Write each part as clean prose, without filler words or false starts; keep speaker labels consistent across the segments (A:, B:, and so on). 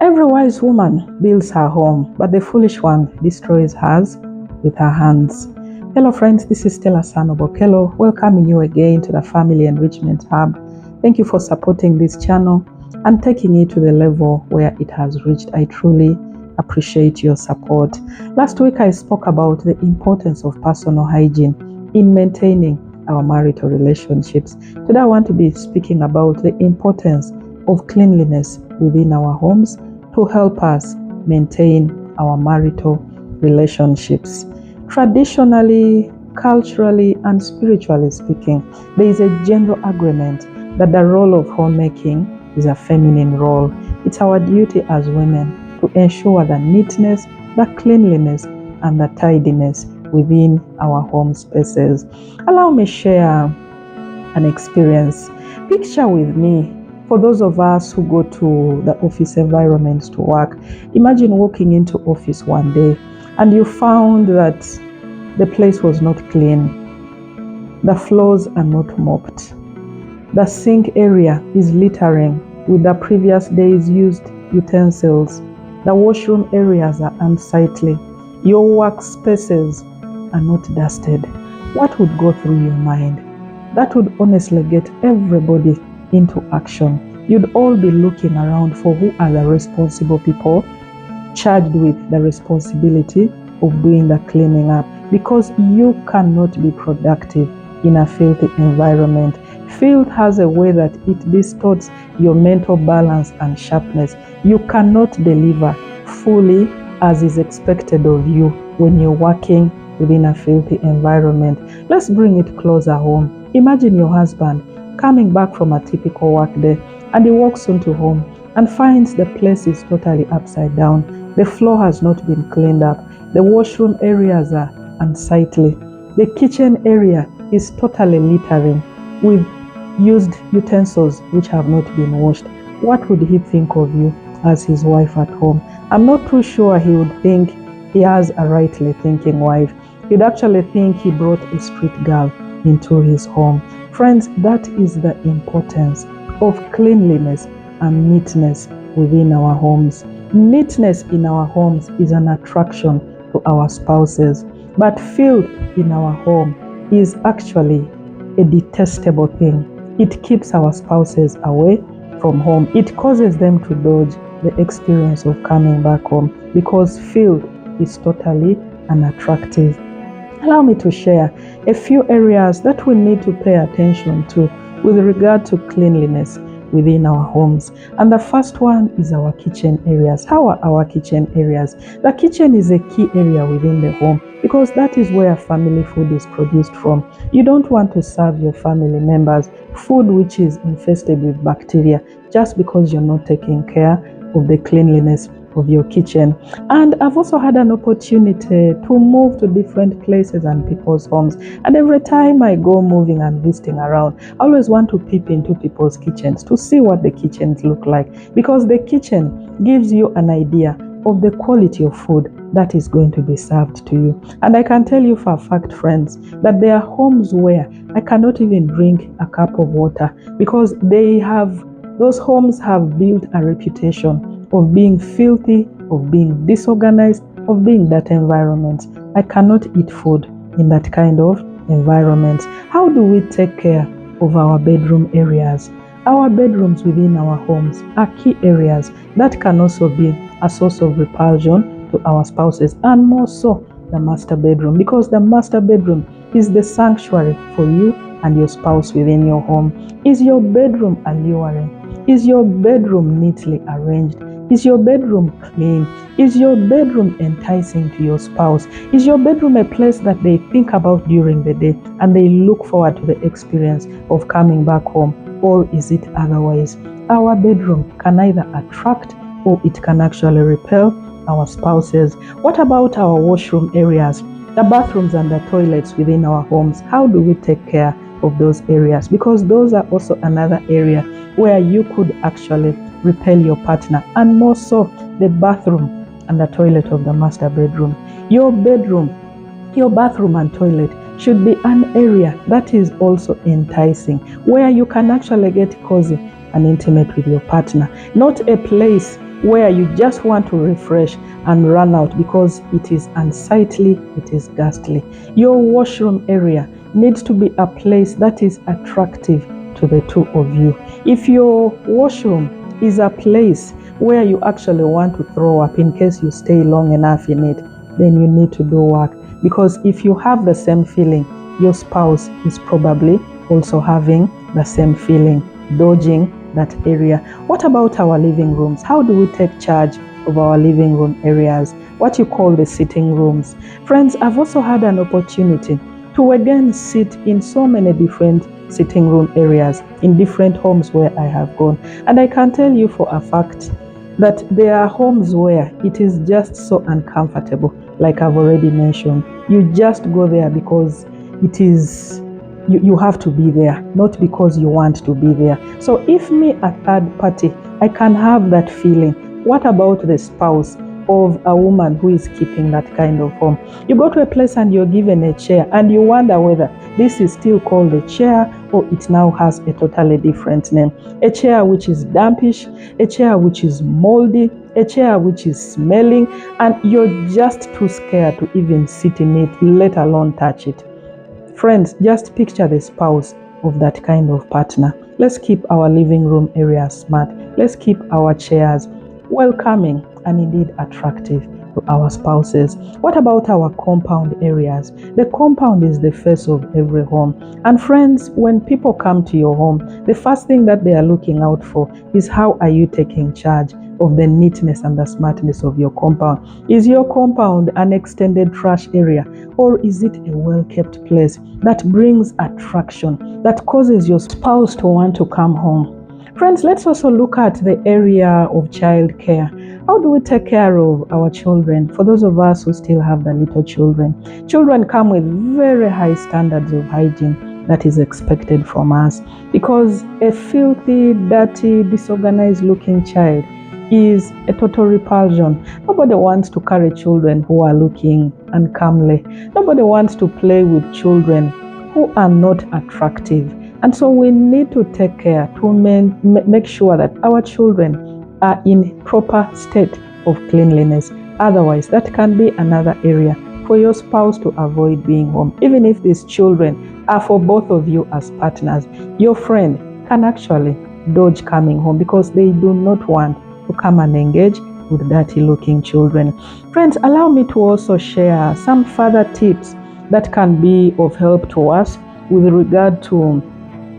A: Every wise woman builds her home, but the foolish one destroys hers with her hands. Hello friends, this is Stella Sanobokelo, welcoming you again to the Family Enrichment Hub. Thank you for supporting this channel and taking it to the level where it has reached. I truly appreciate your support. Last week I spoke about the importance of personal hygiene in maintaining our marital relationships. Today I want to be speaking about the importance of cleanliness within our homes to help us maintain our marital relationships. Traditionally, culturally, and spiritually speaking, there is a general agreement that the role of homemaking is a feminine role. It's our duty as women to ensure the neatness, the cleanliness, and the tidiness within our home spaces. Allow me share an experience. Picture with me, for those of us who go to the office environments to work, imagine walking into office one day and you found that the place was not clean. The floors are not mopped. The sink area is littering with the previous day's used utensils. The washroom areas are unsightly. Your workspaces are not dusted. What would go through your mind? That would honestly get everybody into action. You'd all be looking around for who are the responsible people charged with the responsibility of doing the cleaning up, because you cannot be productive in a filthy environment. Filth has a way that it distorts your mental balance and sharpness. You cannot deliver fully as is expected of you when you're working within a filthy environment. Let's bring it closer home. Imagine your husband coming back from a typical work day and he walks into home and finds the place is totally upside down. The floor has not been cleaned up. The washroom areas are unsightly. The kitchen area is totally littering with used utensils which have not been washed. What would he think of you as his wife at home? I'm not too sure he would think he has a rightly thinking wife. He'd actually think he brought a street girl into his home. Friends, that is the importance of cleanliness and neatness within our homes. Neatness in our homes is an attraction to our spouses, but filth in our home is actually a detestable thing. It keeps our spouses away from home. It causes them to dodge the experience of coming back home because filth is totally unattractive. Allow me to share a few areas that we need to pay attention to with regard to cleanliness within our homes. And the first one is our kitchen areas. How are our kitchen areas? The kitchen is a key area within the home because that is where family food is produced from. You don't want to serve your family members food which is infested with bacteria just because you're not taking care of the cleanliness of your kitchen. And I've also had an opportunity to move to different places and people's homes, and every time I go moving and visiting around, I always want to peep into people's kitchens to see what the kitchens look like, because the kitchen gives you an idea of the quality of food that is going to be served to you. And I can tell you for a fact, friends, that there are homes where I cannot even drink a cup of water because those homes have built a reputation of being filthy, of being disorganized, of being that environment. I cannot eat food in that kind of environment. How do we take care of our bedroom areas? Our bedrooms within our homes are key areas that can also be a source of repulsion to our spouses, and more so the master bedroom, because the master bedroom is the sanctuary for you and your spouse within your home. Is your bedroom alluring? Is your bedroom neatly arranged? Is your bedroom clean? Is your bedroom enticing to your spouse? Is your bedroom a place that they think about during the day and they look forward to the experience of coming back home? Or is it otherwise? Our bedroom can either attract or it can actually repel our spouses. What about our washroom areas, the bathrooms and the toilets within our homes? How do we take care of those areas? Because those are also another area where you could actually repel your partner, and more so the bathroom and the toilet of the master bedroom. Your bathroom and toilet should be an area that is also enticing, where you can actually get cozy and intimate with your partner, not a place where you just want to refresh and run out because it is unsightly, it is ghastly. Your washroom area needs to be a place that is attractive to the two of you. If your washroom is a place where you actually want to throw up in case you stay long enough in it, then you need to do work. Because if you have the same feeling, your spouse is probably also having the same feeling, dodging that area. What about our living rooms? How do we take charge of our living room areas? What you call the sitting rooms. Friends, I've also had an opportunity to again sit in so many different sitting room areas in different homes where I have gone. And I can tell you for a fact that there are homes where it is just so uncomfortable, like I've already mentioned. You just go there because it is, you have to be there, not because you want to be there. So if me, a third party, I can have that feeling. What about the spouse of a woman who is keeping that kind of home? You go to a place and you're given a chair and you wonder whether this is still called a chair or it now has a totally different name. A chair which is dampish, a chair which is moldy, a chair which is smelling, and you're just too scared to even sit in it, let alone touch it. Friends, just picture the spouse of that kind of partner. Let's keep our living room area smart. Let's keep our chairs welcoming and indeed attractive to our spouses. What about our compound areas? The compound is the face of every home. And friends, when people come to your home, the first thing that they are looking out for is how are you taking charge of the neatness and the smartness of your compound. Is your compound an extended trash area, or is it a well-kept place that brings attraction, that causes your spouse to want to come home? Friends, let's also look at the area of child care. How do we take care of our children? For those of us who still have the little children, children come with very high standards of hygiene that is expected from us, because a filthy, dirty, disorganized looking child is a total repulsion. Nobody wants to carry children who are looking uncomely. Nobody wants to play with children who are not attractive. And so we need to take care to make sure that our children are in proper state of cleanliness. Otherwise, that can be another area for your spouse to avoid being home. Even if these children are for both of you as partners, your friend can actually dodge coming home because they do not want to come and engage with dirty looking children. Friends, allow me to also share some further tips that can be of help to us with regard to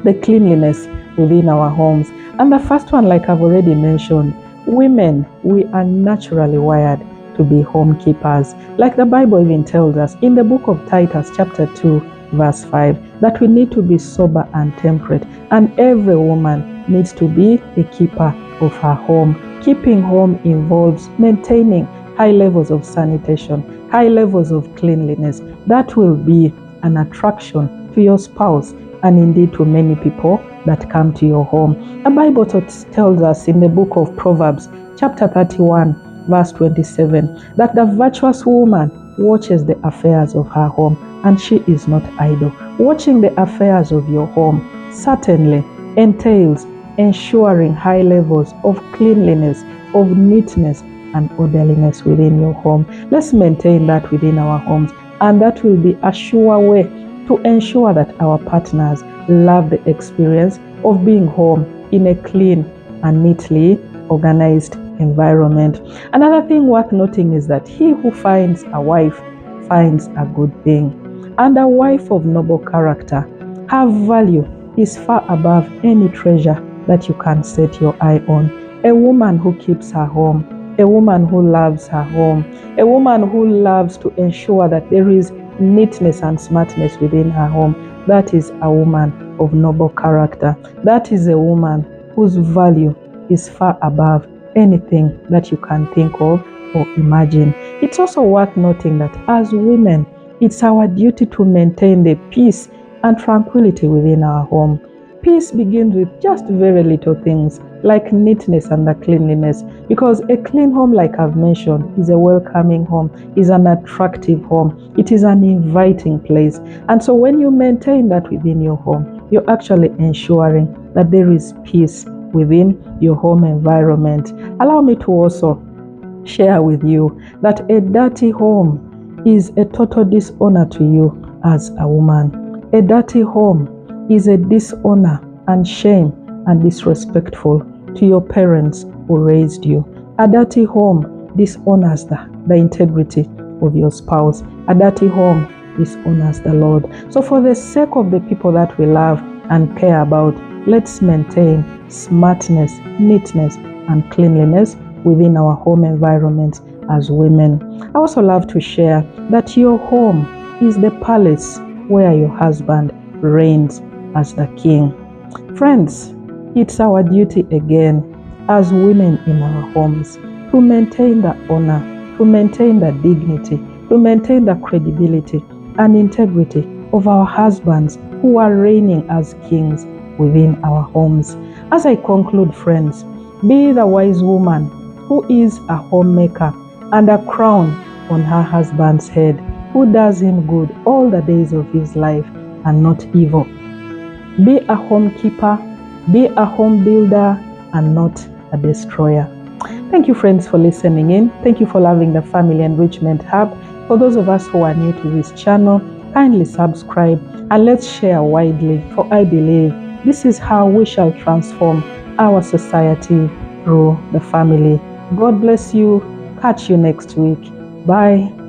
A: the cleanliness within our homes. And the first one, like I've already mentioned, women, we are naturally wired to be homekeepers. Like the Bible even tells us in the book of Titus chapter 2 verse 5 that we need to be sober and temperate, and every woman needs to be a keeper of her home. Keeping home involves maintaining high levels of sanitation, high levels of cleanliness. That will be an attraction to your spouse and indeed to many people that come to your home. The Bible tells us in the book of Proverbs chapter 31 verse 27 that the virtuous woman watches the affairs of her home and she is not idle. Watching the affairs of your home certainly entails ensuring high levels of cleanliness, of neatness and orderliness within your home. Let's maintain that within our homes, and that will be a sure way to ensure that our partners love the experience of being home in a clean and neatly organized environment. Another thing worth noting is that he who finds a wife finds a good thing. And a wife of noble character, her value is far above any treasure that you can set your eye on. A woman who keeps her home, a woman who loves her home, a woman who loves to ensure that there is neatness and smartness within her home, that is a woman of noble character. That is a woman whose value is far above anything that you can think of or imagine. It's also worth noting that as women, it's our duty to maintain the peace and tranquility within our home. Peace begins with just very little things like neatness and the cleanliness, because a clean home, like I've mentioned, is a welcoming home, is an attractive home, it is an inviting place. And so when you maintain that within your home, you're actually ensuring that there is peace within your home environment. Allow me to also share with you that a dirty home is a total dishonor to you as a woman. A dirty home is a dishonor and shame and disrespectful to your parents who raised you. A dirty home dishonors the integrity of your spouse. A dirty home dishonors the Lord. So for the sake of the people that we love and care about, let's maintain smartness, neatness, and cleanliness within our home environment as women. I also love to share that your home is the palace where your husband reigns as the king. Friends, it's our duty again as women in our homes to maintain the honor, to maintain the dignity, to maintain the credibility and integrity of our husbands who are reigning as kings within our homes. As I conclude, friends, be the wise woman who is a homemaker and a crown on her husband's head, who does him good all the days of his life and not evil. Be a homekeeper, be a home builder and not a destroyer. Thank you, friends, for listening in. Thank you for loving the Family Enrichment Hub. For those of us who are new to this channel, kindly subscribe and let's share widely, for I believe this is how we shall transform our society through the family. God bless you. Catch you next week. Bye.